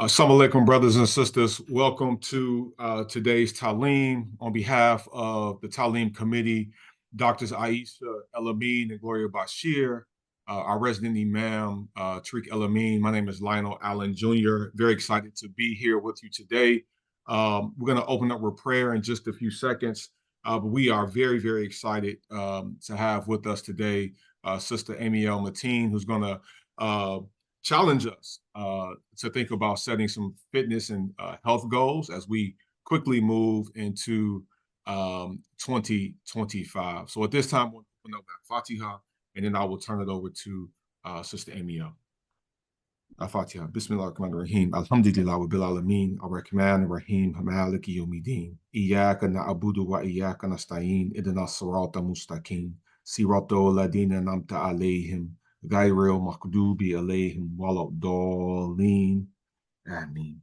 Assalamu alaikum, brothers and sisters. Welcome to today's Talim. On behalf of the Talim Committee, Doctors Aisha, El-Amin, and Gloria Bashir, our resident Imam, Tariq El-Amin. My name is Lionel Allen Jr. Very excited to be here with you today. We're going to open up with prayer in just a few seconds, but we are very, very excited to have with us today Sister Ammiel Mateen, who's going to challenge us to think about setting some fitness and health goals as we quickly move into 2025. So at this time, we'll open up that Fatiha, and then I will turn it over to Sister Ammiel. Al-Fatiha. Bismillah ar-Rahman ar-Rahim. Alhamdulillah wa bil alamin. Ar-Rahman ar-Rahim. Maliki yawmiddin. Iyyaka na'budu wa iyyaka nasta'in. Ihdina as-sirata mustaqim. Siratal ladina an'amta alayhim. غير المغضوب عليهم ولا الضالين. Ameen.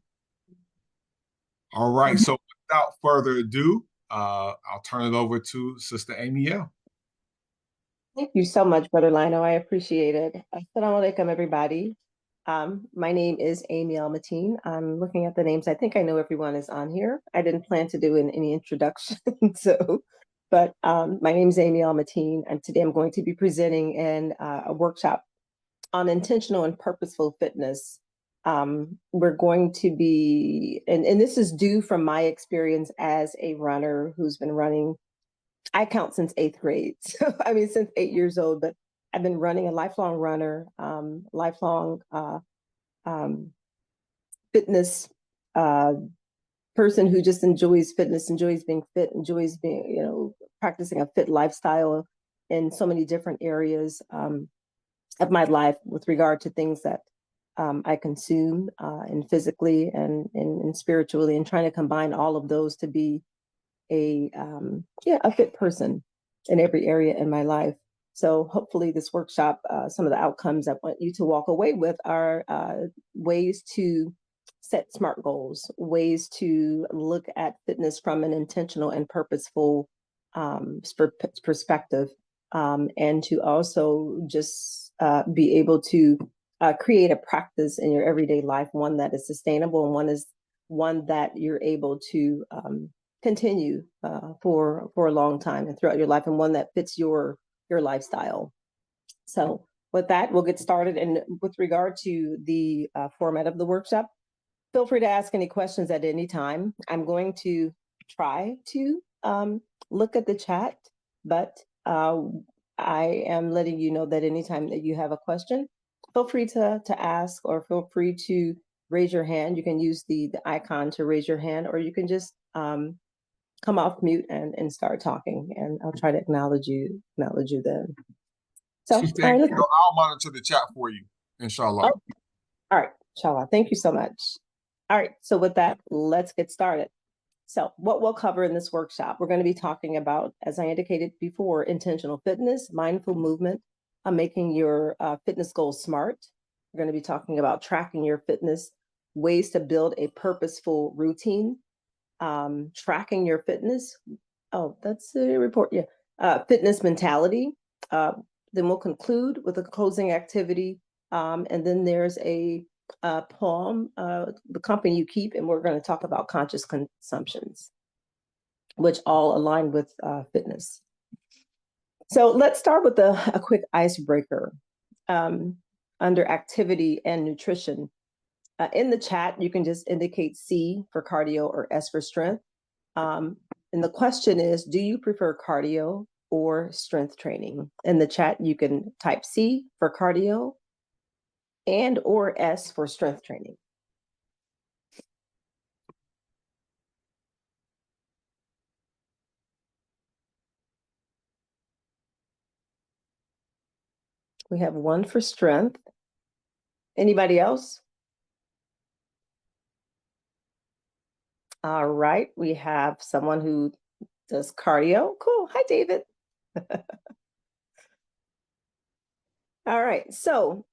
All right, so without further ado, I'll turn it over to Sister Ammiel. Thank you so much, Brother Lino. I appreciate it. Assalamu alaikum, everybody. My name is Ammiel Mateen. I'm looking at the names. I think I know everyone is on here. I didn't plan to do any introduction, but my name is Ammiel Mateen, and today I'm going to be presenting in a workshop on intentional and purposeful fitness. We're going to be, and this is due from my experience as a runner who's been running, I count since 8th grade. So, I mean, since 8 years old, but I've been running, a lifelong runner, lifelong fitness person who just enjoys fitness, enjoys being fit, enjoys being, practicing a fit lifestyle in so many different areas of my life with regard to things that I consume and physically and spiritually, and trying to combine all of those to be a fit person in every area in my life. So hopefully this workshop, some of the outcomes I want you to walk away with are ways to set SMART goals, ways to look at fitness from an intentional and purposeful perspective, and to also just be able to create a practice in your everyday life, one that is sustainable and one that you're able to continue for a long time and throughout your life, and one that fits your lifestyle. So with that, we'll get started. And with regard to the format of the workshop, feel free to ask any questions at any time. I'm going to try to look at the chat, but I am letting you know that anytime that you have a question, feel free to ask, or feel free to raise your hand. You can use the icon to raise your hand, or you can just come off mute and start talking, and I'll try to acknowledge you then. So I'll monitor the chat for you, inshallah. Oh, all right, inshallah. Thank you so much. All right, so with that, let's get started. So what we'll cover in this workshop, we're going to be talking about, as I indicated before, intentional fitness, mindful movement, making your fitness goals SMART. We're going to be talking about tracking your fitness, ways to build a purposeful routine, tracking your fitness. Oh, that's a report. Yeah. Fitness mentality. Then we'll conclude with a closing activity. And then there's a poem, The Company You Keep, and we're going to talk about conscious consumptions, which all align with fitness. So let's start with a quick icebreaker under activity and nutrition. In the chat, you can just indicate C for cardio or S for strength. And the question is, do you prefer cardio or strength training? In the chat, you can type C for cardio and or S for strength training. We have one for strength. Anybody else? All right, we have someone who does cardio. Cool. Hi, David. All right, so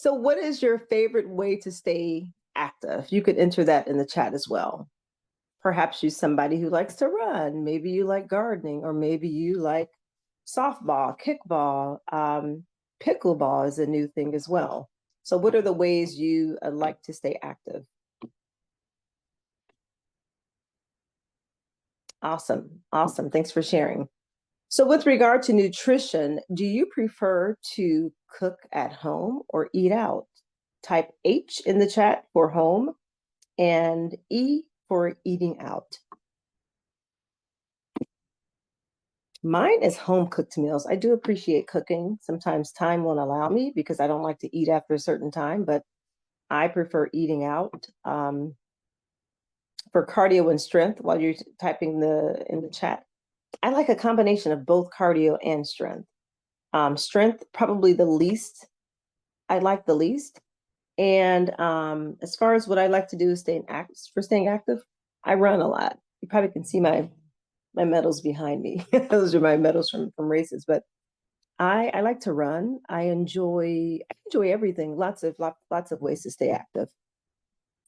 what is your favorite way to stay active? You could enter that in the chat as well. Perhaps you're somebody who likes to run. Maybe you like gardening, or maybe you like softball, kickball, pickleball is a new thing as well. So what are the ways you like to stay active? Awesome. Awesome. Thanks for sharing. So with regard to nutrition, do you prefer to cook at home or eat out? Type H in the chat for home and E for eating out. Mine is home cooked meals. I do appreciate cooking. Sometimes time won't allow me because I don't like to eat after a certain time, but I prefer eating out. For cardio and strength, while you're typing in the chat, I like a combination of both cardio and strength. Strength, probably the least. I like the least. And as far as what I like to do is staying active, I run a lot. You probably can see my medals behind me. Those are my medals from races. But I like to run. I enjoy everything. Lots of ways to stay active.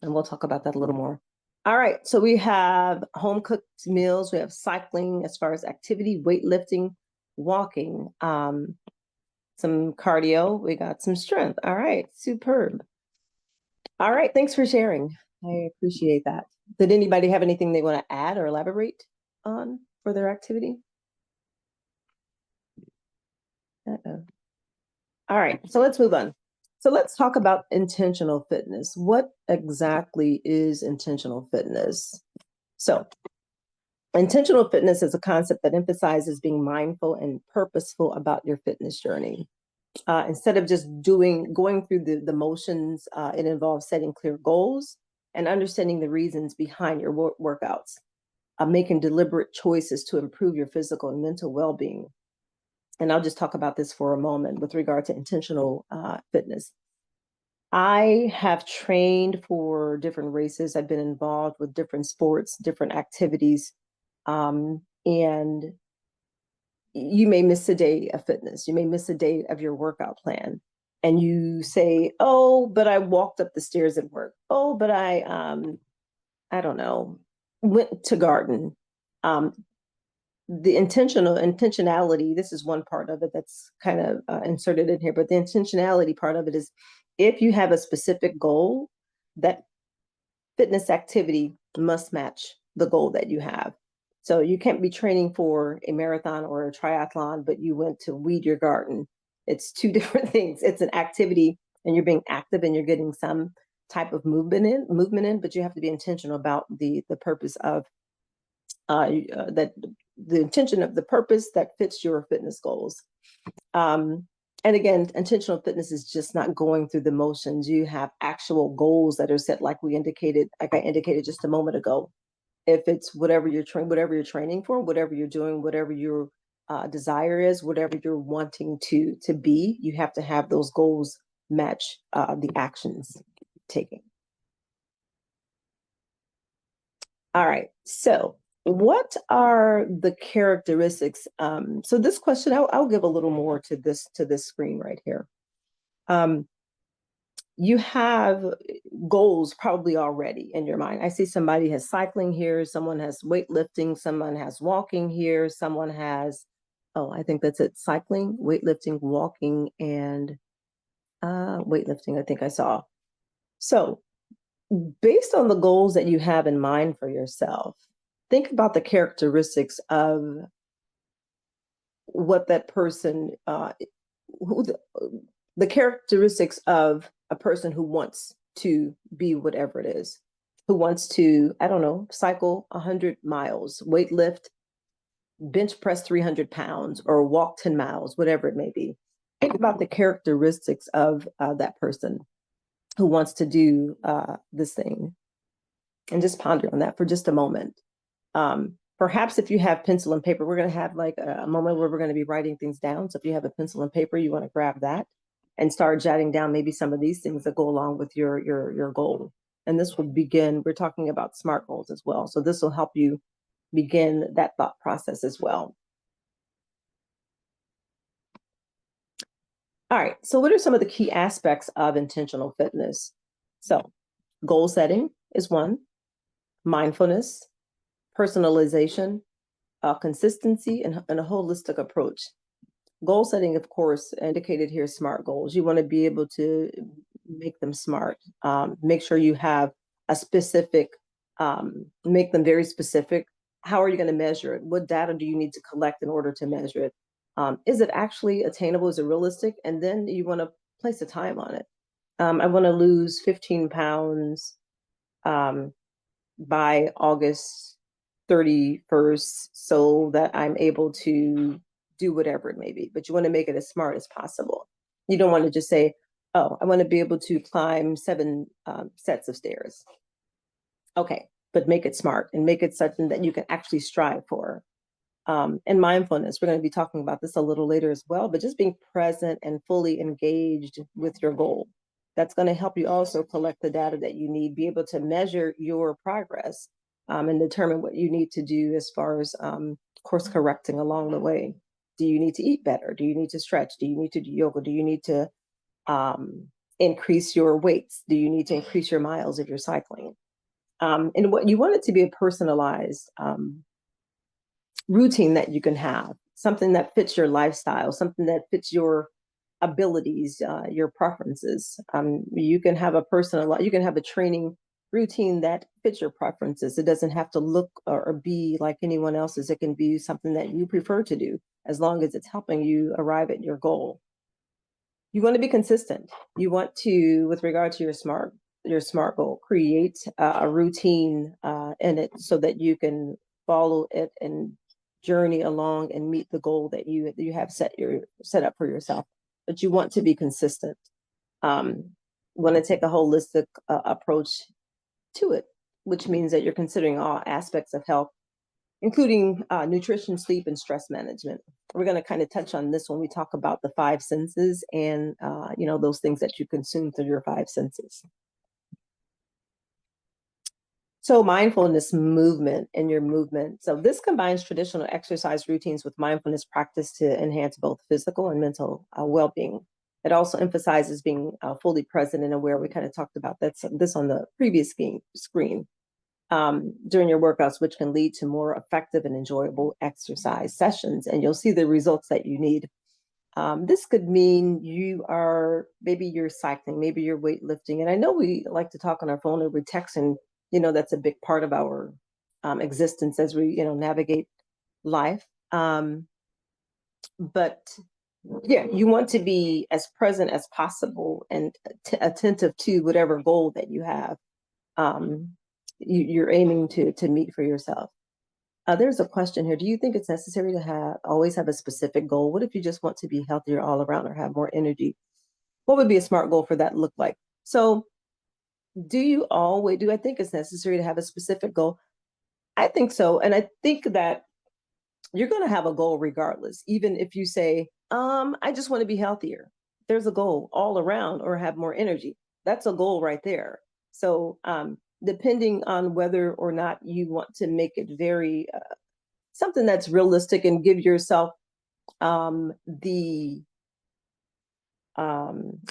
And we'll talk about that a little more. All right, so we have home cooked meals. We have cycling as far as activity, weightlifting, walking, some cardio. We got some strength. All right, superb. All right, thanks for sharing. I appreciate that. Did anybody have anything they want to add or elaborate on for their activity? Uh-oh. All right, so let's move on. So let's talk about intentional fitness. What exactly is intentional fitness? So intentional fitness is a concept that emphasizes being mindful and purposeful about your fitness journey. Instead of just going through the motions, it involves setting clear goals and understanding the reasons behind your workouts, making deliberate choices to improve your physical and mental well-being. And I'll just talk about this for a moment with regard to intentional fitness. I have trained for different races. I've been involved with different sports, different activities. And you may miss a day of fitness. You may miss a day of your workout plan. And you say, oh, but I walked up the stairs at work. Oh, but I don't know, went to garden. The intentionality, this is one part of it that's kind of inserted in here, but the intentionality part of it is if you have a specific goal, that fitness activity must match the goal that you have. So you can't be training for a marathon or a triathlon, but you went to weed your garden. It's two different things. It's an activity and you're being active and you're getting some type of movement in, but you have to be intentional about the purpose of that the intention of the purpose that fits your fitness goals. And again, intentional fitness is just not going through the motions. You have actual goals that are set, like I indicated just a moment ago. If it's whatever you're training for, whatever you're doing, whatever your desire is, whatever you're wanting to be, you have to have those goals match the actions taken. All right, so what are the characteristics? So this question, I'll give a little more to this screen right here. You have goals probably already in your mind. I see somebody has cycling here, someone has weightlifting, someone has walking here, someone has, oh, I think that's it, cycling, weightlifting, walking, and weightlifting, I think I saw. So based on the goals that you have in mind for yourself, think about the characteristics of what that person, the characteristics of a person who wants to be whatever it is, who wants to, I don't know, cycle 100 miles, weight lift, bench press 300 pounds, or walk 10 miles, whatever it may be. Think about the characteristics of that person who wants to do this thing, and just ponder on that for just a moment. Perhaps if you have pencil and paper, we're going to have like a moment where we're going to be writing things down. So if you have a pencil and paper, you want to grab that and start jotting down maybe some of these things that go along with your goal. And this will begin, we're talking about SMART goals as well. So this will help you begin that thought process as well. All right, so what are some of the key aspects of intentional fitness? So goal setting is one, mindfulness, personalization, consistency, and a holistic approach. Goal setting, of course, indicated here, SMART goals. You want to be able to make them SMART. Make sure you have a specific, make them very specific. How are you going to measure it? What data do you need to collect in order to measure it? Is it actually attainable? Is it realistic? And then you want to place a time on it. I want to lose 15 pounds by August 31st so that I'm able to do whatever it may be. But you want to make it as smart as possible. You don't want to just say, oh, I want to be able to climb 7 sets of stairs. Okay, but make it smart and make it something that you can actually strive for. And mindfulness, we're going to be talking about this a little later as well, but just being present and fully engaged with your goal. That's going to help you also collect the data that you need, be able to measure your progress and determine what you need to do as far as course correcting along the way. Do you need to eat better? Do you need to stretch? Do you need to do yoga? Do you need to increase your weights? Do you need to increase your miles if you're cycling? And what you want it to be a personalized routine that you can have, something that fits your lifestyle, something that fits your abilities, your preferences. You can have you can have a training routine that fits your preferences. It doesn't have to look or be like anyone else's. It can be something that you prefer to do, as long as it's helping you arrive at your goal. You want to be consistent. You want to, with regard to your SMART goal, create a routine in it so that you can follow it and journey along and meet the goal that you have set up for yourself. But you want to be consistent. Want to take a holistic approach to it, which means that you're considering all aspects of health, including nutrition, sleep, and stress management. We're going to kind of touch on this when we talk about the 5 senses and those things that you consume through your 5 senses. So mindfulness movement in your movement. So this combines traditional exercise routines with mindfulness practice to enhance both physical and mental well-being. It also emphasizes being fully present and aware. We kind of talked about this on the previous screen during your workouts, which can lead to more effective and enjoyable exercise sessions. And you'll see the results that you need. This could mean maybe you're cycling, maybe you're weightlifting. And I know we like to talk on our phone or we text, and that's a big part of our existence as we navigate life. But yeah, you want to be as present as possible and attentive to whatever goal that you have you're aiming to meet for yourself. There's a question here. Do you think it's necessary to always have a specific goal? What if you just want to be healthier all around or have more energy? What would be a SMART goal for that look like? So do I think it's necessary to have a specific goal? I think so. And I think that you're going to have a goal regardless, even if you say, I just want to be healthier. There's a goal all around, or have more energy. That's a goal right there. So depending on whether or not you want to make it very something that's realistic and give yourself the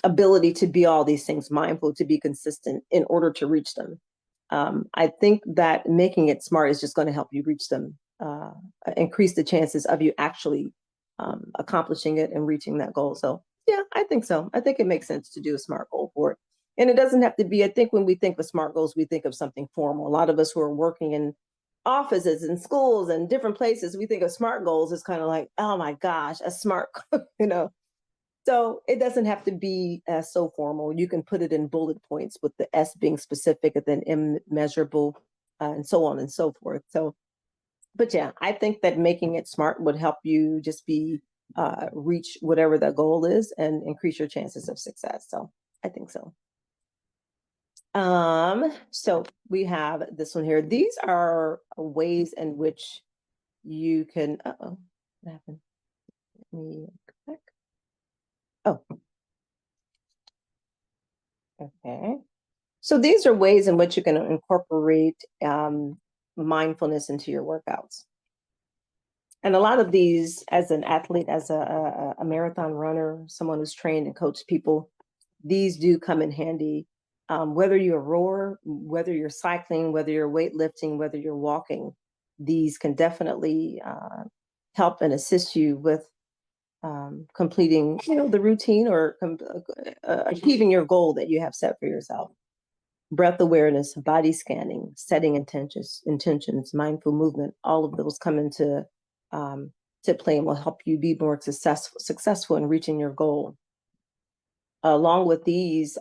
ability to be all these things, mindful, to be consistent in order to reach them. I think that making it SMART is just going to help you reach them, increase the chances of you actually accomplishing it and reaching that goal. So yeah, I think so. I think it makes sense to do a SMART goal for it. And it doesn't have to be, I think when we think of SMART goals, we think of something formal. A lot of us who are working in offices and schools and different places, we think of SMART goals as kind of like, oh my gosh, a SMART, So it doesn't have to be so formal. You can put it in bullet points, with the S being specific and then M measurable and so on and so forth. So, but yeah, I think that making it SMART would help you just reach whatever that goal is and increase your chances of success. So I think so. So we have this one here. These are ways in which you can, what happened? Let me go back. Oh, okay. So these are ways in which you can incorporate mindfulness into your workouts. And a lot of these, as an athlete, as a marathon runner, someone who's trained and coached people, these do come in handy. Whether you're a rower, whether you're cycling, whether you're weightlifting, whether you're walking, these can definitely help and assist you with completing, the routine or achieving your goal that you have set for yourself. Breath awareness, body scanning, setting intentions, mindful movement, all of those come into to play and will help you be more successful in reaching your goal. Along with these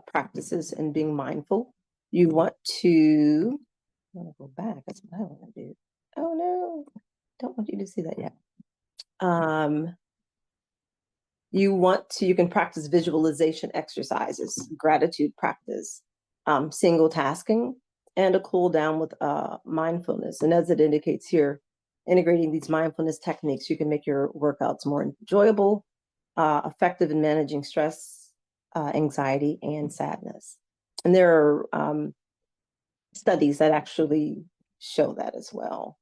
practices and being mindful, you want to, I'm gonna go back, that's what I want to do. Oh no, don't want you to see that yet. You can practice visualization exercises, gratitude practice, single tasking, and a cool down with mindfulness. And as it indicates here, integrating these mindfulness techniques, you can make your workouts more enjoyable, effective in managing stress, anxiety, and sadness. And there are studies that actually show that as well.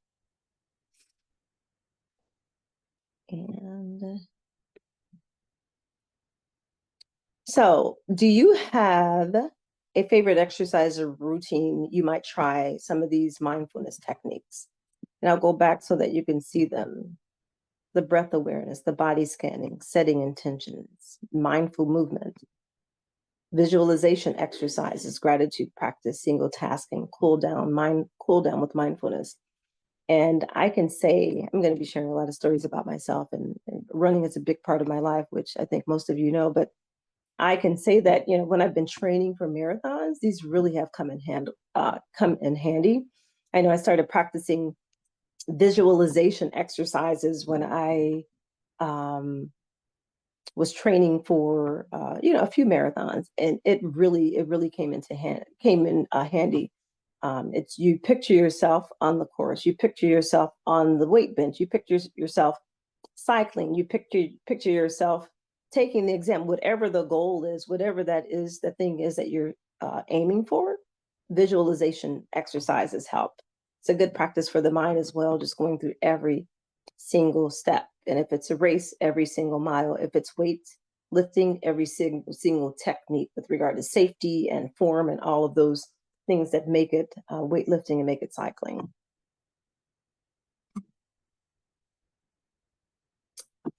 And so, do you have a favorite exercise or routine you might try some of these mindfulness techniques? And I'll go back so that you can see them. The breath awareness, the body scanning, setting intentions, mindful movement, visualization exercises, gratitude practice, single tasking, cool down with mindfulness. And I can say, I'm going to be sharing a lot of stories about myself, and running is a big part of my life, which I think most of you know, but I can say that, when I've been training for marathons, these really have come in handy. I know I started practicing visualization exercises when I was training for a few marathons, and it really came in handy. It's you picture yourself on the course, you picture yourself on the weight bench, you picture yourself cycling, you picture yourself taking the exam, whatever the goal is, whatever that is, the thing is that you're aiming for. Visualization exercises help. It's a good practice for the mind as well, just going through every single step. And if it's a race, every single mile. If it's weight lifting, every single technique with regard to safety and form and all of those things that make it weightlifting and make it cycling.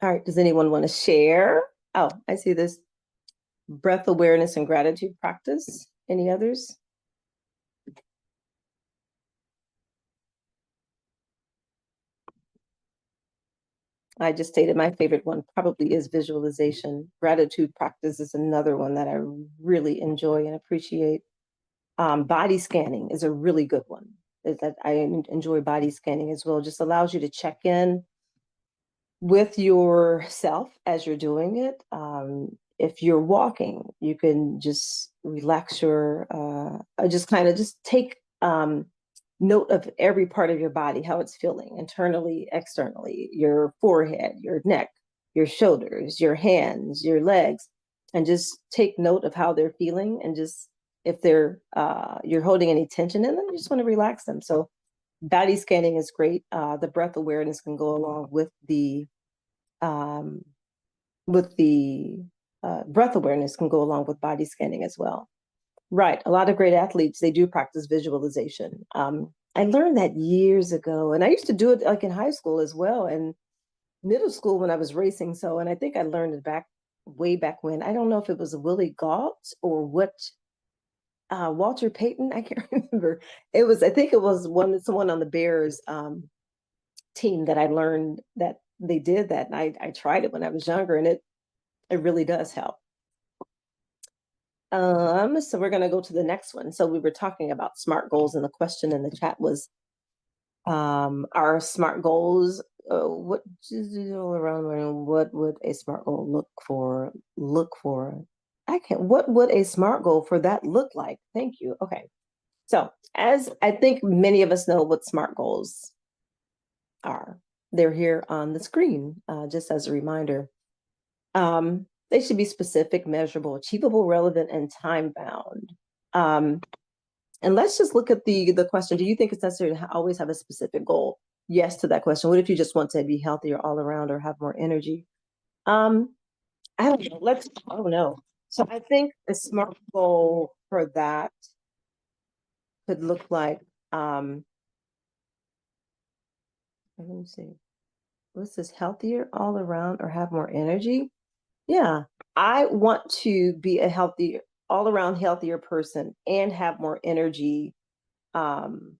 All right, does anyone want to share? Oh, I see this. Breath awareness and gratitude practice. Any others? I just stated my favorite one probably is visualization. Gratitude practice is another one that I really enjoy and appreciate. Body scanning is a really good one. That I enjoy body scanning as well. It just allows you to check in with yourself as you're doing it. If you're walking, you can just relax just take note of every part of your body, how it's feeling internally, externally, your forehead, your neck, your shoulders, your hands, your legs, and just take note of how they're feeling. And just if you're holding any tension in them, you just want to relax them. So body scanning is great. The breath awareness can go along with the breath awareness can go along with body scanning as well. Right. A lot of great athletes, they do practice visualization. I learned that years ago, and I used to do it like in high school as well, and middle school when I was racing. And I think I learned it way back when. I don't know if it was Willie Gault or what, Walter Payton. I can't remember. I think it was someone on the Bears team that I learned that they did that. And I tried it when I was younger, and it really does help. So we're going to go to the next one. So we were talking about SMART goals, and the question in the chat was, are SMART goals, what would a SMART goal look for? What would a SMART goal for that look like? Thank you. Okay. So as I think many of us know what SMART goals are, they're here on the screen, just as a reminder. They should be specific, measurable, achievable, relevant, and time-bound. And let's just look at the question. Do you think it's necessary to always have a specific goal? Yes to that question. What if you just want to be healthier all around or have more energy? I don't know. So I think a SMART goal for that could look like, let me see. what's this, healthier all around or have more energy? Yeah, I want to be a healthier, all around healthier person and have more energy. Um,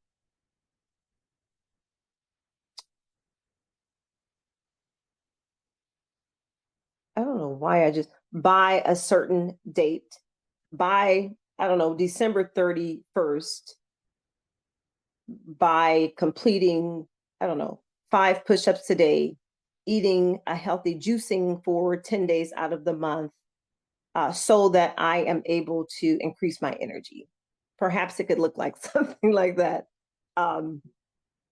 I don't know why I just by a certain date, by, I don't know, December 31st, by completing, I don't know, 5 push-ups today, eating a healthy juicing for 10 days out of the month, so that I am able to increase my energy. Perhaps it could look like something like that. Um,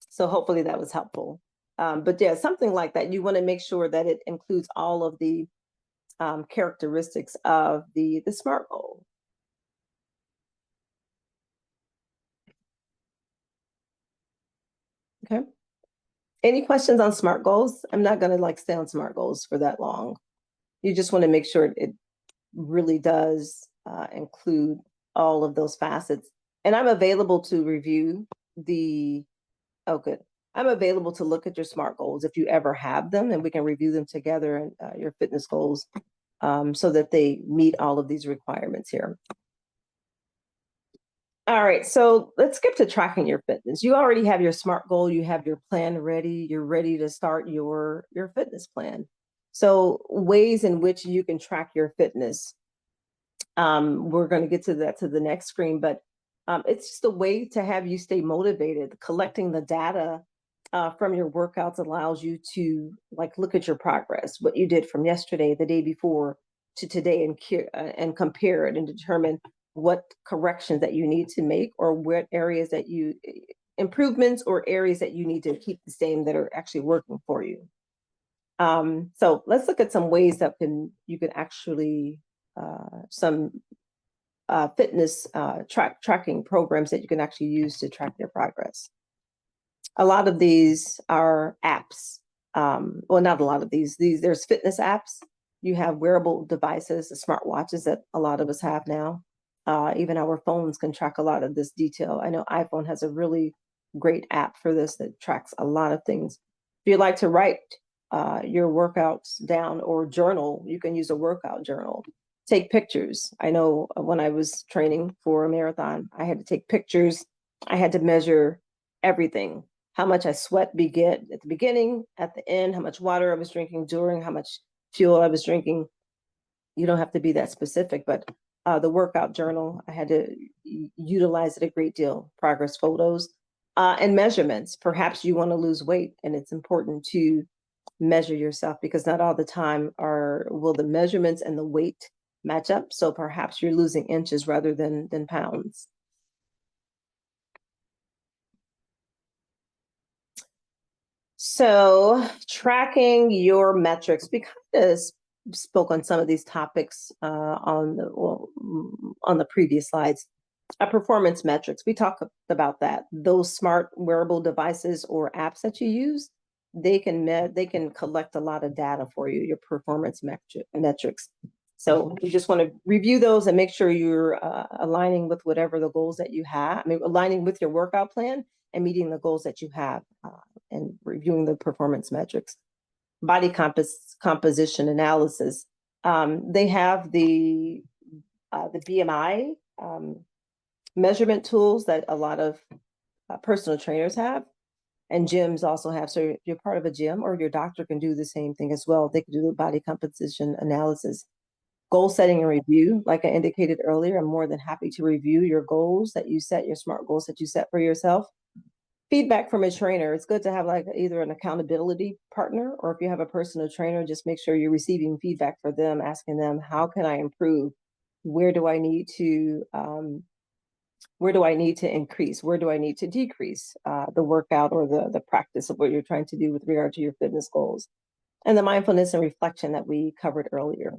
so hopefully that was helpful. But yeah, something like that. You want to make sure that it includes all of the characteristics of the SMART goal. Okay. Any questions on SMART goals? I'm not going to like stay on SMART goals for that long. You just want to make sure it really does include all of those facets. And I'm available to review the, oh, good. I'm available to look at your SMART goals if you ever have them, and we can review them together, and your fitness goals, so that they meet all of these requirements here. All right, so let's skip to tracking your fitness. You already have your SMART goal, you have your plan ready, you're ready to start your fitness plan. So ways in which you can track your fitness. We're going to get to that to the next screen, but it's just a way to have you stay motivated. Collecting the data from your workouts allows you to like look at your progress, what you did from yesterday, the day before to today, and compare it and determine what corrections that you need to make, or what areas that you improvements or areas that you need to keep the same that are actually working for you. So let's look at some ways that you can actually some fitness tracking programs that you can actually use to track your progress. A lot of these are apps. Well, not a lot of these. There's fitness apps. You have wearable devices, the smartwatches that a lot of us have now. Even our phones can track a lot of this detail. I know iPhone has a really great app for this that tracks a lot of things. If you like to write your workouts down or journal, you can use a workout journal. Take pictures. I know when I was training for a marathon, I had to take pictures. I had to measure everything: how much I sweat at the beginning, at the end, how much water I was drinking during, how much fuel I was drinking. You don't have to be that specific, but the workout journal, I had to utilize it a great deal. Progress photos and measurements. Perhaps you want to lose weight, and it's important to measure yourself, because not all the time will the measurements and the weight match up. So perhaps you're losing inches rather than pounds. So tracking your metrics, we kind of spoke on some of these topics on the previous slides. Performance metrics, we talked about that. Those smart wearable devices or apps that you use, they can collect a lot of data for you, your performance metrics. So you just want to review those and make sure you're aligning with whatever the goals that you have. I mean, aligning with your workout plan and meeting the goals that you have, and reviewing the performance metrics. Body composition analysis. They have the BMI measurement tools that a lot of personal trainers have, and gyms also have. So if you're part of a gym, or your doctor can do the same thing as well. They can do the body composition analysis. Goal setting and review. Like I indicated earlier, I'm more than happy to review your goals that you set, your SMART goals that you set for yourself. Feedback from a trainer. It's good to have like either an accountability partner, or if you have a personal trainer, just make sure you're receiving feedback for them, asking them, how can I improve? Where do I need to increase? Where do I need to decrease the workout or the practice of what you're trying to do with regard to your fitness goals? And the mindfulness and reflection that we covered earlier.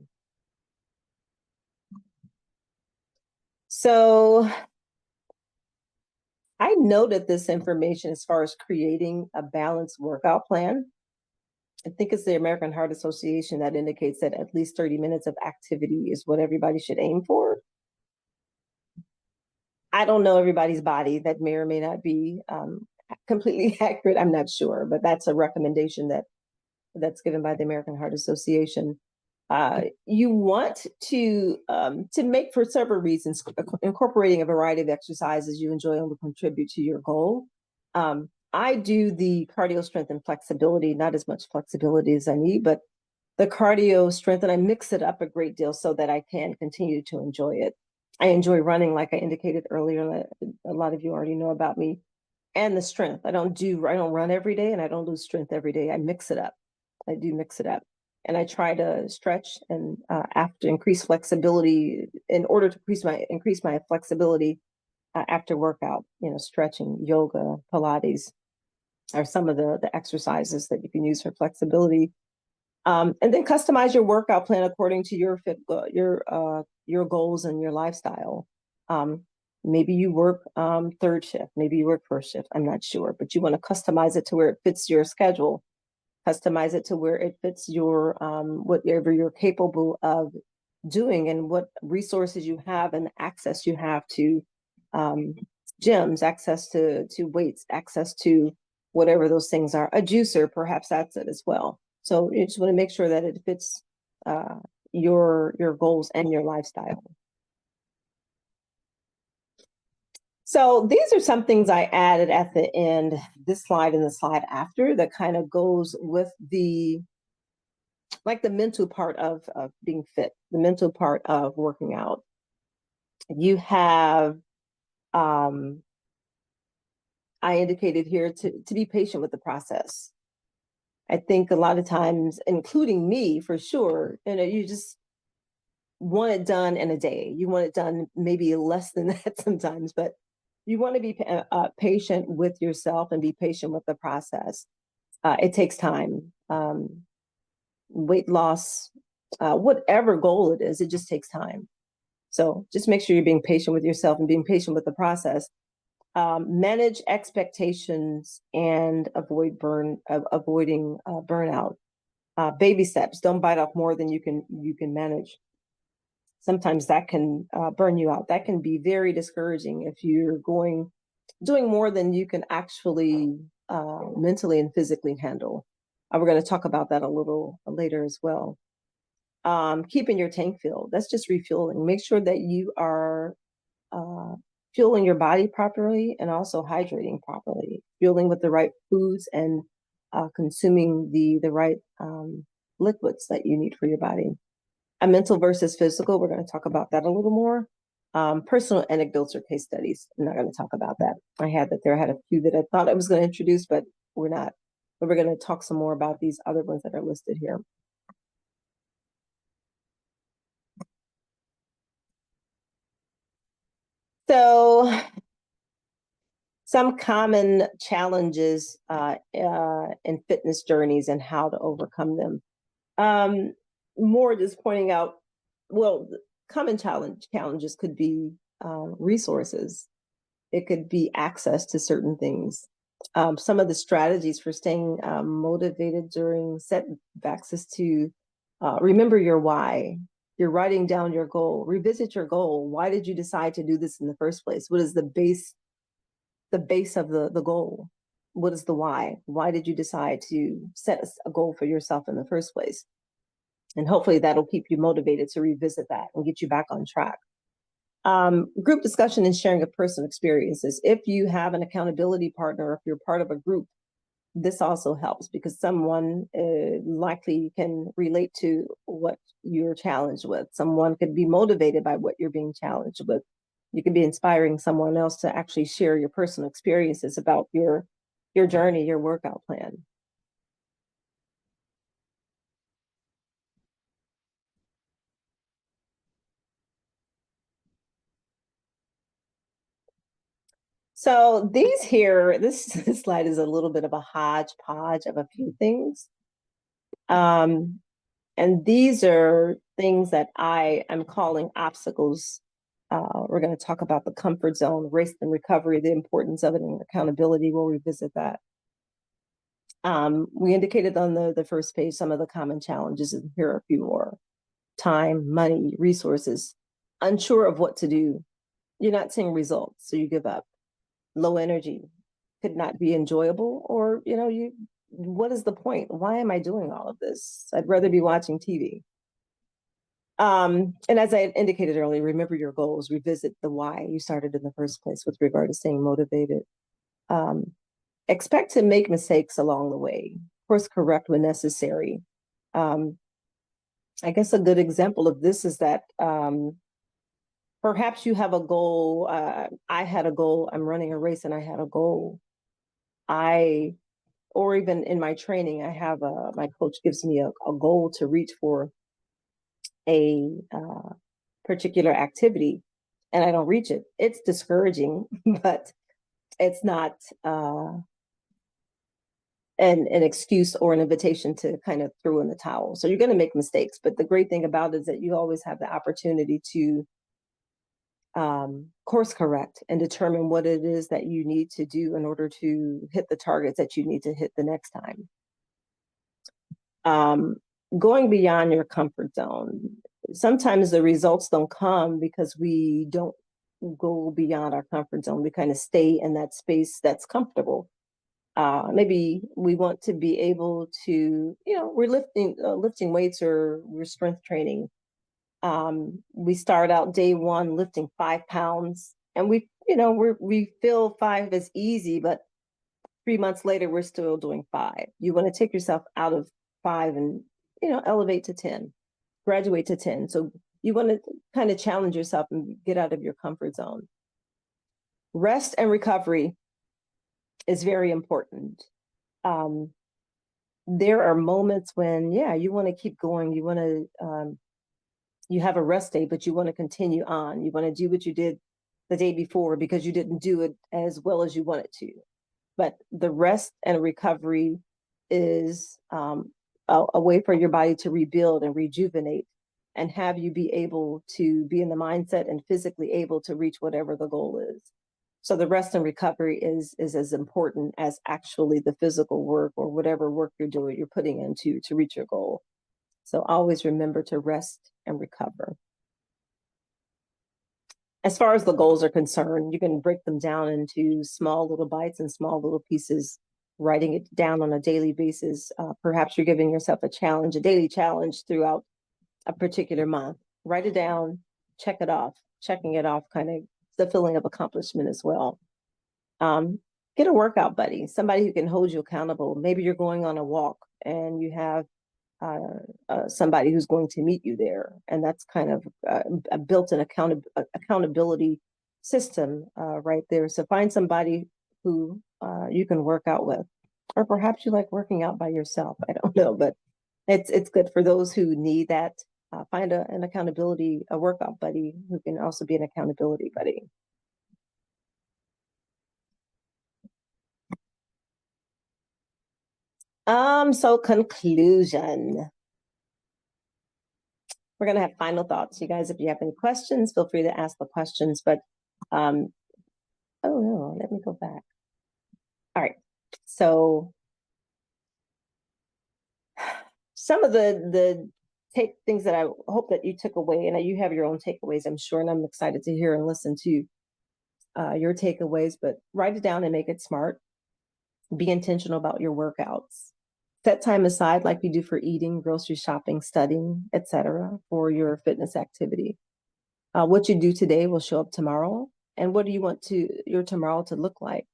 So I noted this information as far as creating a balanced workout plan. I think it's the American Heart Association that indicates that at least 30 minutes of activity is what everybody should aim for. I don't know everybody's body. That may or may not be completely accurate. I'm not sure, but that's a recommendation that that's given by the American Heart Association. You want to make, for several reasons, incorporating a variety of exercises you enjoy will contribute to your goal. I do the cardio strength and flexibility, not as much flexibility as I need, but the cardio strength, and I mix it up a great deal so that I can continue to enjoy it. I enjoy running, like I indicated earlier. A lot of you already know about me, and the strength. I don't run every day, and I don't do strength every day. I mix it up. I do mix it up, and I try to stretch and after increase flexibility in order to increase my flexibility after workout. Stretching, yoga, Pilates are some of the exercises that you can use for flexibility. And then customize your workout plan according to your goals and your lifestyle. Maybe you work third shift, maybe you work first shift, I'm not sure, but you want to customize it to where it fits your schedule, customize it to where it fits your whatever you're capable of doing and what resources you have and access you have to gyms, access to weights, access to whatever those things are. A juicer, perhaps that's it as well. So you just want to make sure that it fits your goals and your lifestyle. So these are some things I added at the end, this slide and the slide after, that kind of goes with the mental part of being fit, the mental part of working out. You have, I indicated here to be patient with the process. I think a lot of times, including me for sure, you just want it done in a day. You want it done maybe less than that sometimes, but you want to be patient with yourself and be patient with the process. It takes time. Weight loss, whatever goal it is, it just takes time. So just make sure you're being patient with yourself and being patient with the process. Manage expectations and avoiding burnout. Baby steps. Don't bite off more than you can manage. Sometimes that can burn you out. That can be very discouraging if you're doing more than you can actually mentally and physically handle. We're going to talk about that a little later as well. Keeping your tank filled. That's just refueling. Make sure that you are fueling your body properly and also hydrating properly, fueling with the right foods and consuming the right liquids that you need for your body. A mental versus physical, we're going to talk about that a little more. Personal anecdotes or case studies, I'm not going to talk about that. I had a few that I thought I was going to introduce, but we're not. But we're going to talk some more about these other ones that are listed here. So some common challenges in fitness journeys and how to overcome them. More just pointing out, well, common challenges could be resources. It could be access to certain things. Some of the strategies for staying motivated during setbacks is to remember your why. You're writing down your goal. Revisit your goal. Why did you decide to do this in the first place? What is the base of the goal? What is the why? Why did you decide to set a goal for yourself in the first place? And hopefully that'll keep you motivated to revisit that and get you back on track. Group discussion and sharing of personal experiences. If you have an accountability partner, if you're part of a group, this also helps because someone likely can relate to what you're challenged with. Someone could be motivated by what you're being challenged with. You can be inspiring someone else to actually share your personal experiences about your journey, your workout plan. So these here, this slide is a little bit of a hodgepodge of a few things. And these are things that I am calling obstacles. We're going to talk about the comfort zone, rest and recovery, the importance of it, and accountability. We'll revisit that. We indicated on the first page some of the common challenges, and here are a few more. Time, money, resources, unsure of what to do. You're not seeing results, so you give up. Low energy, could not be enjoyable, or you what is the point? Why am I doing all of this? I'd rather be watching TV. And as I indicated earlier, remember your goals, revisit the why you started in the first place with regard to staying motivated. Expect to make mistakes along the way, course correct when necessary. I guess a good example of this is that perhaps you have a goal. I had a goal. I'm running a race and I had a goal. Or even in my training, I have my coach gives me a goal to reach for a particular activity and I don't reach it. It's discouraging, but it's not an excuse or an invitation to kind of throw in the towel. So you're going to make mistakes, but the great thing about it is that you always have the opportunity to course correct and determine what it is that you need to do in order to hit the targets that you need to hit the next time. Going beyond your comfort zone. Sometimes the results don't come because we don't go beyond our comfort zone. We kind of stay in that space that's comfortable. Maybe we want to be able to, we're lifting weights or we're strength training. We start out day one lifting 5 pounds and we feel 5 is easy, but 3 months later, we're still doing 5. You want to take yourself out of 5 and, elevate to 10, graduate to 10. So you want to kind of challenge yourself and get out of your comfort zone. Rest and recovery is very important. There are moments when, you want to keep going. You want to, you have a rest day, but you want to continue on. You want to do what you did the day before because you didn't do it as well as you wanted to. But the rest and recovery is a way for your body to rebuild and rejuvenate and have you be able to be in the mindset and physically able to reach whatever the goal is. So the rest and recovery is as important as actually the physical work or whatever work you're putting into to reach your goal. So always remember to rest and recover. As far as the goals are concerned, you can break them down into small little bites and small little pieces, writing it down on a daily basis. Perhaps you're giving yourself a challenge, a daily challenge throughout a particular month. Write it down, check it off. Checking it off, kind of the feeling of accomplishment as well. Get a workout buddy, somebody who can hold you accountable. Maybe you're going on a walk and you have somebody who's going to meet you there. And that's kind of a built-in accountability system right there. So find somebody who you can work out with, or perhaps you like working out by yourself. I don't know, but it's good for those who need that. Find a workout buddy who can also be an accountability buddy. So conclusion. We're going to have final thoughts. You guys, if you have any questions, feel free to ask the questions. But, oh no, let me go back. All right. So some of the things that I hope that you took away, and you have your own takeaways, I'm sure, and I'm excited to hear and listen to your takeaways, but write it down and make it smart. Be intentional about your workouts. Set time aside like you do for eating, grocery shopping, studying, etc., for your fitness activity. What you do today will show up tomorrow. And what do you want your tomorrow to look like?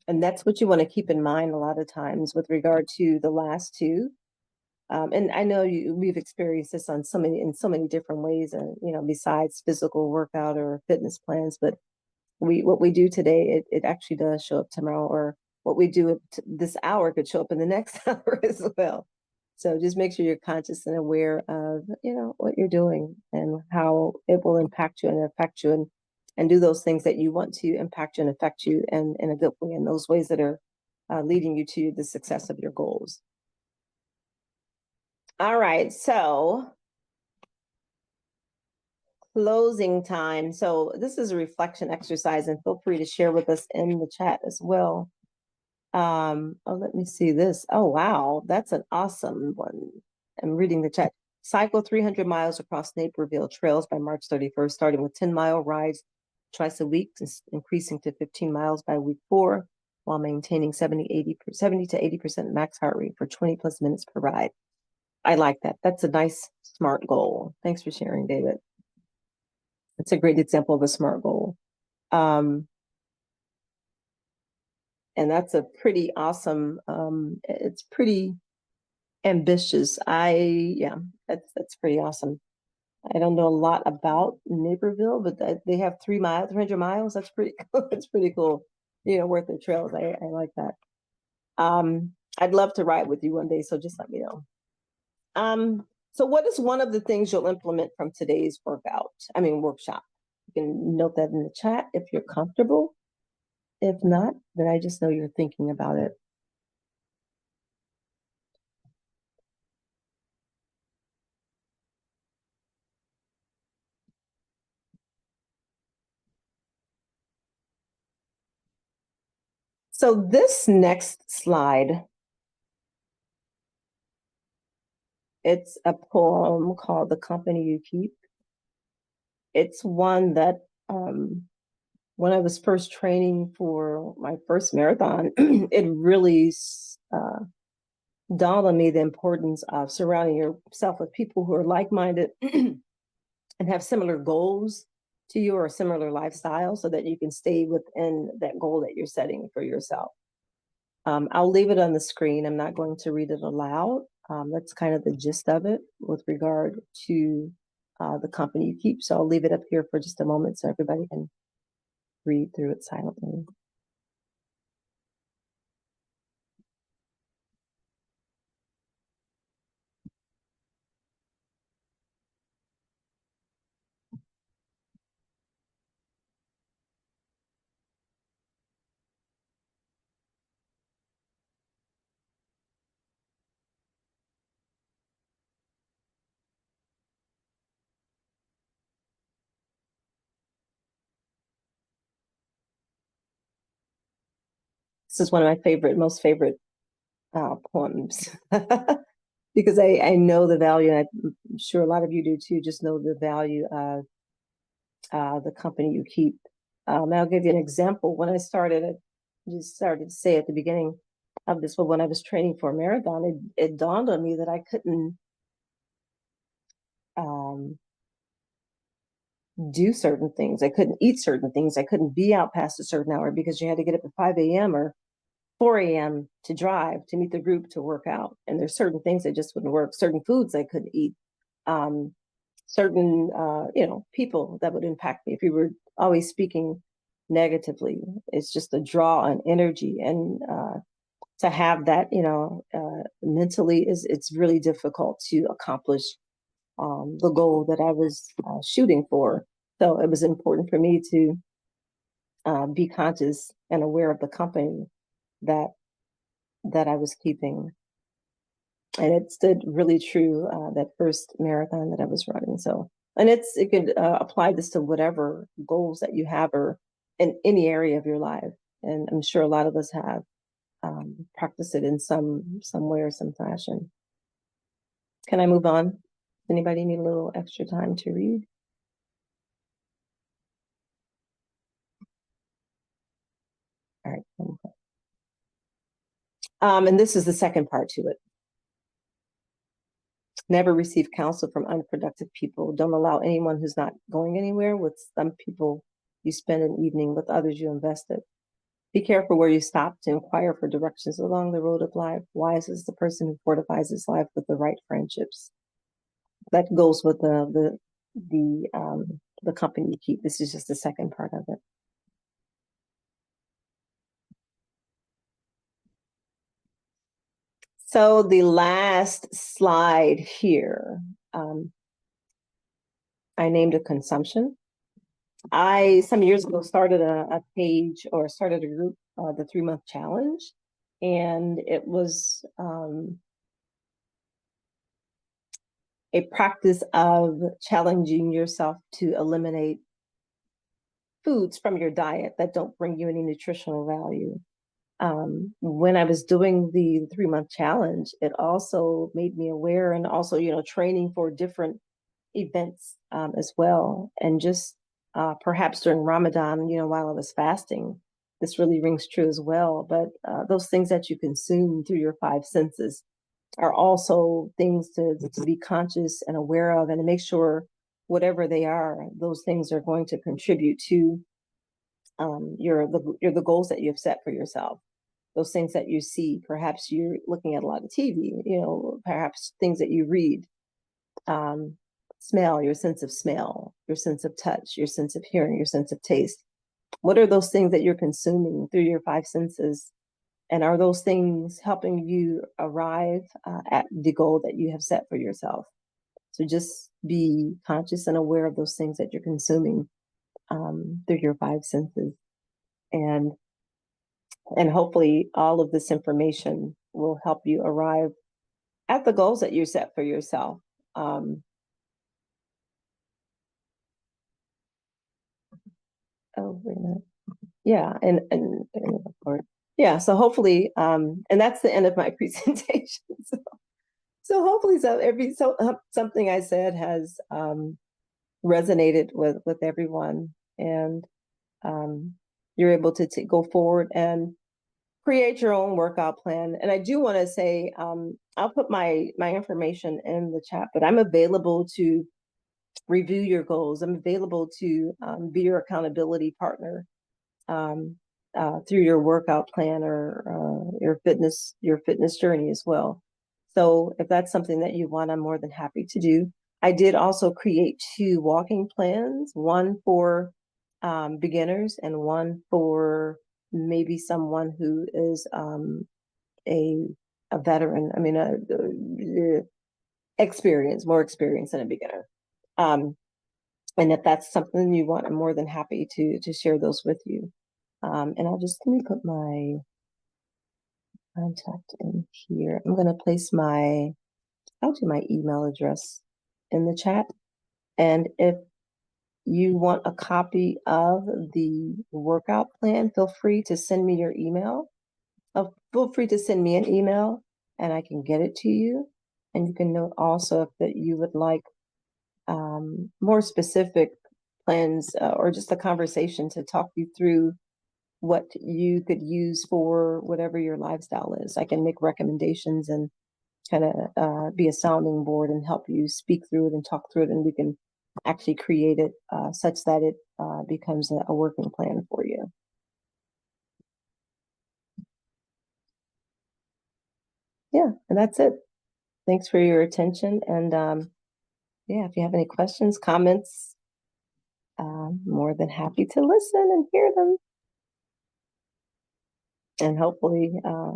And that's what you want to keep in mind a lot of times with regard to the last two. And I know we've experienced this in so many different ways, and besides physical workout or fitness plans, but what we do today, it actually does show up tomorrow, or what we do this hour could show up in the next hour as well. So just make sure you're conscious and aware of, what you're doing and how it will impact you and affect you, and do those things that you want to impact you and affect you and in a good way, in those ways that are leading you to the success of your goals. All right, so closing time. So this is a reflection exercise, and feel free to share with us in the chat as well. Let me see this. Oh, wow. That's an awesome one. I'm reading the chat. Cycle 300 miles across Naperville trails by March 31st, starting with 10-mile rides twice a week, increasing to 15 miles by week 4, while maintaining 70 to 80% max heart rate for 20 plus minutes per ride. I like that. That's a nice, smart goal. Thanks for sharing, David. It's a great example of a smart goal. And that's a pretty awesome, it's pretty ambitious. That's pretty awesome. I don't know a lot about Naperville, but they have 300 miles. That's pretty cool. That's pretty cool. Worth the trails. I like that. I'd love to ride with you one day, so just let me know. So what is one of the things you'll implement from today's workshop? You can note that in the chat if you're comfortable. If not, then I just know you're thinking about it. So this next slide, it's a poem called The Company You Keep. It's one that when I was first training for my first marathon, it really dawned on me the importance of surrounding yourself with people who are like-minded and have similar goals to you or similar lifestyle so that you can stay within that goal that you're setting for yourself. I'll leave it on the screen. I'm not going to read it aloud. That's kind of the gist of it with regard to the company you keep. So I'll leave it up here for just a moment so everybody can read through it silently. This is one of my most favorite poems because I know the value, and I'm sure a lot of you do too, just know the value of the company you keep. I'll give you an example. When I started, I just started to say at the beginning of this, but when I was training for a marathon, it dawned on me that I couldn't do certain things. I couldn't eat certain things. I couldn't be out past a certain hour because you had to get up at 5 a.m. or 4 a.m. to drive to meet the group to work out. And there's certain things that just wouldn't work, certain foods I couldn't eat, certain, people that would impact me. If you were always speaking negatively, it's just a draw on energy. And to have that, mentally it's really difficult to accomplish the goal that I was shooting for. So it was important for me to be conscious and aware of the company that I was keeping. And it stood really true that first marathon that I was running. So, and it could apply this to whatever goals that you have or in any area of your life. And I'm sure a lot of us have practiced it in some way or some fashion. Can I move on? Anybody need a little extra time to read? All right. And this is the second part to it. Never receive counsel from unproductive people. Don't allow anyone who's not going anywhere. With some people, you spend an evening. With others, you invested. Be careful where you stop to inquire for directions along the road of life. Wise is the person who fortifies his life with the right friendships. That goes with the company you keep. This is just the second part of it. So the last slide here, I named a consumption. I, some years ago, started a page or started a group, the 3-month challenge. And it was a practice of challenging yourself to eliminate foods from your diet that don't bring you any nutritional value. When I was doing the 3-month challenge, it also made me aware, and also, training for different events as well. And just perhaps during Ramadan, while I was fasting, this really rings true as well. But those things that you consume through your five senses are also things to be conscious and aware of, and to make sure whatever they are, those things are going to contribute to the goals that you have set for yourself. Those things that you see, perhaps you're looking at a lot of TV, perhaps things that you read, smell, your sense of smell, your sense of touch, your sense of hearing, your sense of taste. What are those things that you're consuming through your five senses? And are those things helping you arrive at the goal that you have set for yourself? So just be conscious and aware of those things that you're consuming through your five senses. And hopefully all of this information will help you arrive at the goals that you set for yourself. Oh, wait a minute. Yeah, and yeah, so hopefully, and that's the end of my presentation. So hopefully, something I said has resonated with everyone, and you're able to go forward and create your own workout plan. And I do want to say, I'll put my information in the chat, but I'm available to review your goals. I'm available to be your accountability partner through your workout plan or your fitness journey as well. So if that's something that you want, I'm more than happy to do. I did also create 2 walking plans, one for beginners and one for maybe someone who is a veteran. I mean, more experience than a beginner. And if that's something you want, I'm more than happy to share those with you. And let me put my contact in here. I'm going to place I'll do my email address in the chat. And if you want a copy of the workout plan, feel free to send me your email. Feel free to send me an email and I can get it to you. And you can note also that you would like more specific plans or just a conversation to talk you through what you could use for whatever your lifestyle is. I can make recommendations and kind of be a sounding board and help you speak through it and talk through it, and we can actually create it such that it becomes a working plan for you. Yeah, and that's it. Thanks for your attention. And yeah, if you have any questions, comments, more than happy to listen and hear them. And hopefully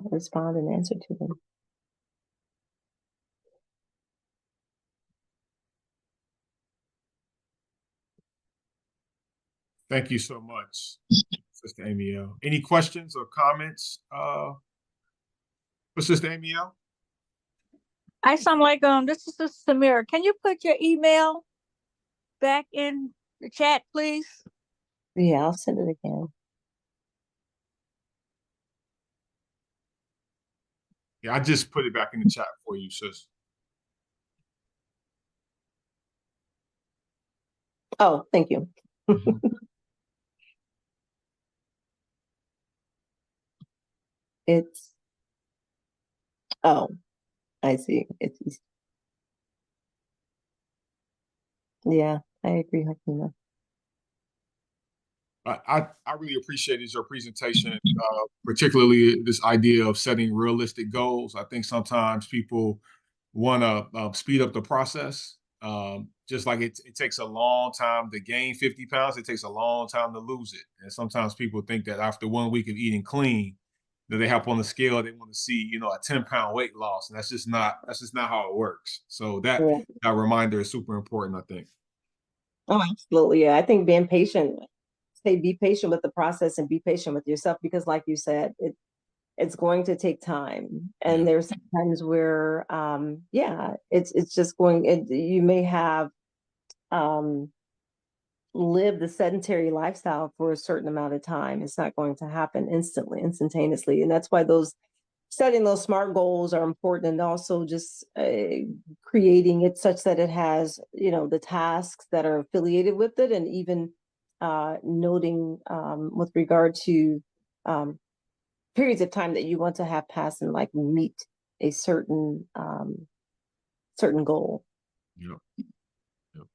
respond and answer to them. Thank you so much, Sister Ammiel. Any questions or comments for Sister Ammiel? Assalamualaikum. This is Sister Samira. Can you put your email back in the chat, please? Yeah, I'll send it again. Yeah, I just put it back in the chat for you, sis. Oh, thank you. It's, oh, I see. It's, yeah, I agree, Hakima. I really appreciated your presentation, particularly this idea of setting realistic goals. I think sometimes people want to speed up the process. Just like it takes a long time to gain 50 pounds, it takes a long time to lose it. And sometimes people think that after 1 week of eating clean, that they hop on the scale, they want to see, a 10-pound weight loss. And that's just not how it works. So that reminder is super important, I think. Oh, absolutely. Yeah. I think being patient, be patient with the process and be patient with yourself, because like you said, it's going to take time. And there's times where, it's just you may have lived the sedentary lifestyle for a certain amount of time. It's not going to happen instantaneously. And that's why setting those SMART goals are important, and also just creating it such that it has, the tasks that are affiliated with it, and even noting with regard to periods of time that you want to have pass and like meet a certain certain goal. Yep. Yep.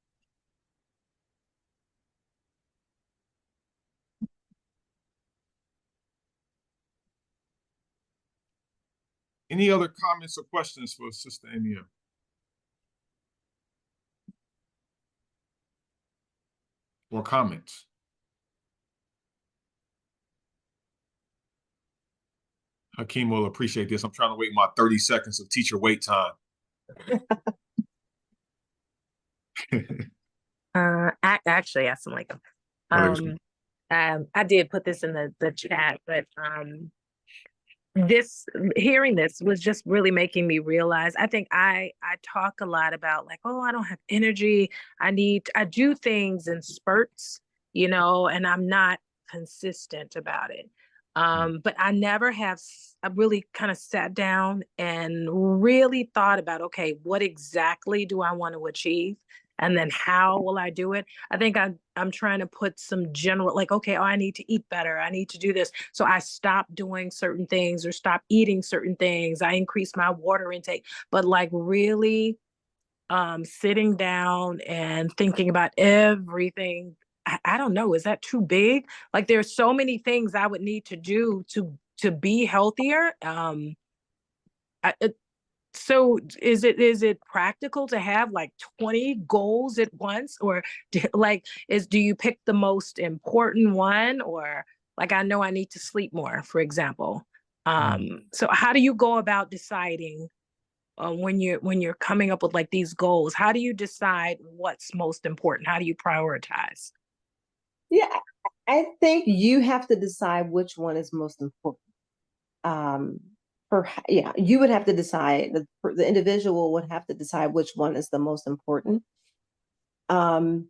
Any other comments or questions for Sister Ammiel? Or comments? Hakeem will appreciate this. I'm trying to wait my 30 seconds of teacher wait time. I actually, assalamualaikum. I did put this in the chat, but hearing this was just really making me realize, I think I talk a lot about like, oh, I don't have energy. I do things in spurts, and I'm not consistent about it. But I never have, I really kind of sat down and really thought about, okay, what exactly do I want to achieve? And then how will I do it? I think I'm trying to put some general, like, okay, oh, I need to eat better. I need to do this. So I stop doing certain things or stop eating certain things. I increase my water intake, but like really sitting down and thinking about everything. I don't know. Is that too big? Like there's so many things I would need to do to be healthier. So is it practical to have like 20 goals at once, or do you pick the most important one? Or like, I know I need to sleep more, for example. So how do you go about deciding when you're coming up with like these goals? How do you decide what's most important? How do you prioritize? Yeah, I think you have to decide which one is most important. You would have to decide, the individual would have to decide which one is the most important. I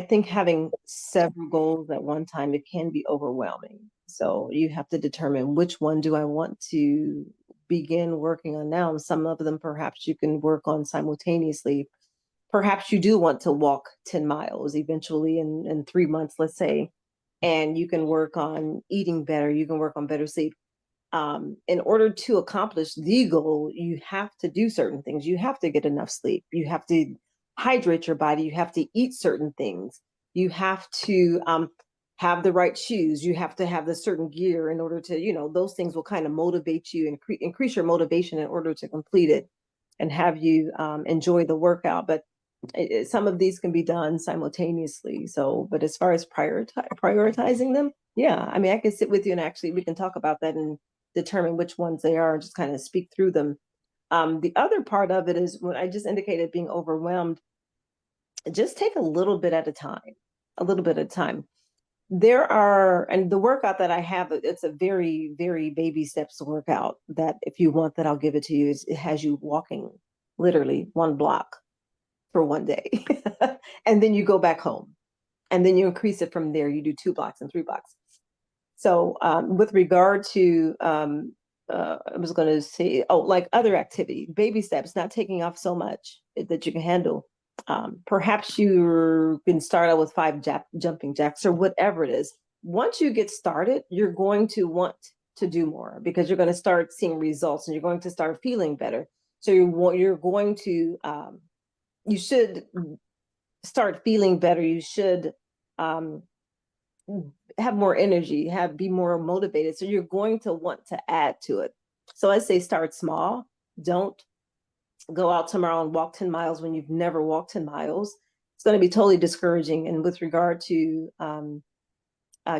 think having several goals at one time, it can be overwhelming. So you have to determine which one do I want to begin working on now. Some of them perhaps you can work on simultaneously. Perhaps you do want to walk 10 miles eventually in 3 months, let's say, and you can work on eating better. You can work on better sleep. In order to accomplish the goal, you have to do certain things. You have to get enough sleep. You have to hydrate your body. You have to eat certain things. You have to have the right shoes. You have to have the certain gear in order to, those things will kind of motivate you and increase your motivation in order to complete it and have you enjoy the workout. But some of these can be done simultaneously. So, but as far as prioritizing them, yeah, I mean, I can sit with you and actually we can talk about that and determine which ones they are and just kind of speak through them. The other part of it is when I just indicated being overwhelmed, just take a little bit at a time, a little bit at a time. And the workout that I have, it's a very, very baby steps workout that if you want that, I'll give it to you. It has you walking literally 1 block for 1 day. And then you go back home and then you increase it from there. You do 2 blocks and 3 blocks. So with regard to, I was going to say, like other activity, baby steps, not taking off so much that you can handle. Perhaps you can start out with 5 jumping jacks or whatever it is. Once you get started, you're going to want to do more because you're going to start seeing results and you're going to start feeling better. So you're going to, you should start feeling better. You should have more energy, be more motivated. So you're going to want to add to it. So I say start small. Don't go out tomorrow and walk 10 miles when you've never walked 10 miles. It's going to be totally discouraging. And with regard to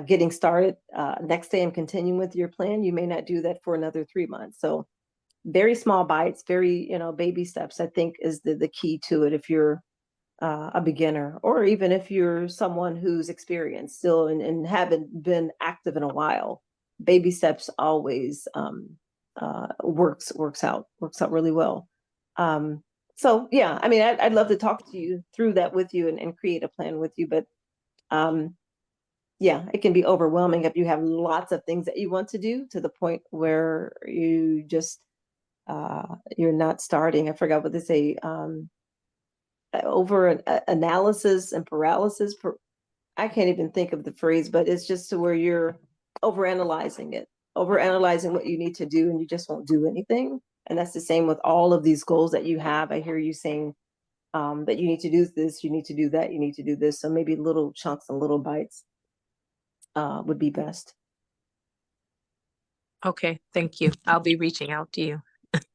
getting started, next day and continuing with your plan, you may not do that for another 3 months. So very small bites, very, baby steps, I think is the key to it. If you're a beginner, or even if you're someone who's experienced still and haven't been active in a while, baby steps always works out really well. So yeah, I mean, I'd love to talk to you through that with you and create a plan with you, but yeah, it can be overwhelming if you have lots of things that you want to do to the point where you just you're not starting. I forgot what they say. Over analysis and paralysis. I can't even think of the phrase, but it's just to where you're overanalyzing it, overanalyzing what you need to do, and you just won't do anything. And that's the same with all of these goals that you have. I hear you saying that you need to do this, you need to do that, you need to do this. So maybe little chunks and little bites would be best. Okay, thank you. I'll be reaching out to you.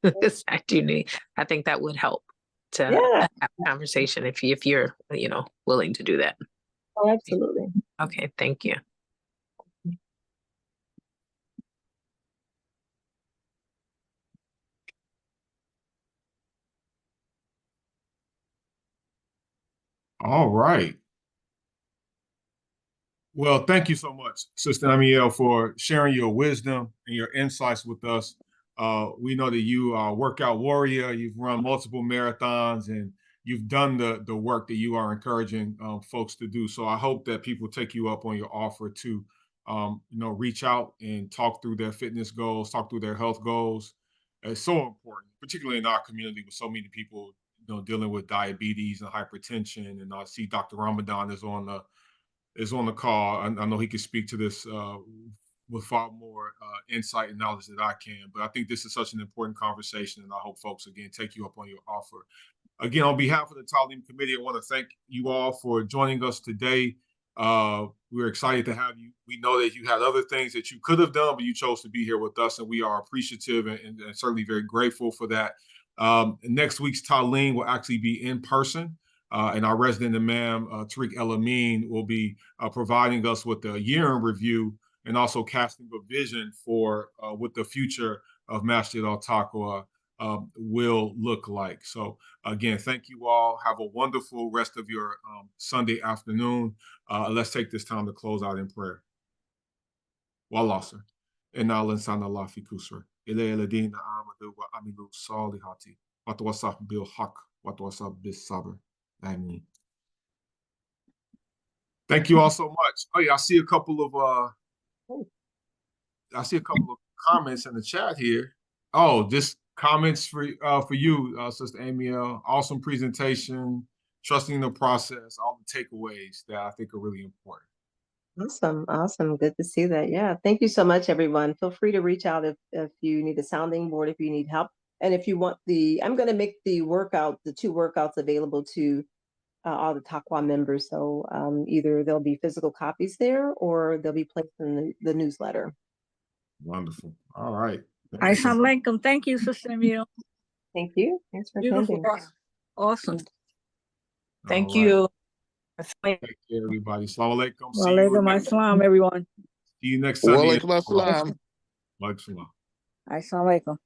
I think that would help to Yeah. have a conversation if you're, willing to do that. Oh, absolutely. Okay, thank you. All right. Well, thank you so much, Sister Ammiel, for sharing your wisdom and your insights with us. We know that you are a workout warrior. You've run multiple marathons, and you've done the work that you are encouraging folks to do. So I hope that people take you up on your offer to, reach out and talk through their fitness goals, talk through their health goals. It's so important, particularly in our community with so many people, dealing with diabetes and hypertension. And I see Dr. Ramadan is on the call. I know he can speak to this with far more insight and knowledge than I can. But I think this is such an important conversation, and I hope folks, again, take you up on your offer. Again, on behalf of the Talim Committee, I want to thank you all for joining us today. We're excited to have you. We know that you had other things that you could have done, but you chose to be here with us, and we are appreciative and certainly very grateful for that. Next week's Talim will actually be in person. And our resident imam, Tariq El-Amin, will be providing us with a year in review and also casting a vision for what the future of Masjid Al-Taqwa will look like. So again, thank you all. Have a wonderful rest of your Sunday afternoon. Let's take this time to close out in prayer. Wallah, sir. Inna al-insana Allah fi kusra. Ilayhi ladina amadu wa amilu salihati. Wa tawassah bil haq. Wa tawassah bis sabr. Amen. Thank you all so much. Oh yeah, I see a couple of comments in the chat here. Oh, just comments for you, Sister Ammiel. Awesome presentation, trusting the process, all the takeaways that I think are really important. Awesome. Good to see that. Yeah. Thank you so much, everyone. Feel free to reach out if you need a sounding board, if you need help. And if you want I'm going to make the two workouts available to all the Taqwa members. So either there'll be physical copies there or they'll be placed in the newsletter. Wonderful. All right. Assalamu alaikum. Thank you, Sister Ammiel. Thank you. Thanks for Beautiful. attending. Awesome. Thank All right. you. Take care, everybody. Assalamu alaikum. Wa alaikum assalam, everyone. See you next Sunday. Wa alaikum assalam. Wa alaikum assalam. Assalamu alaikum.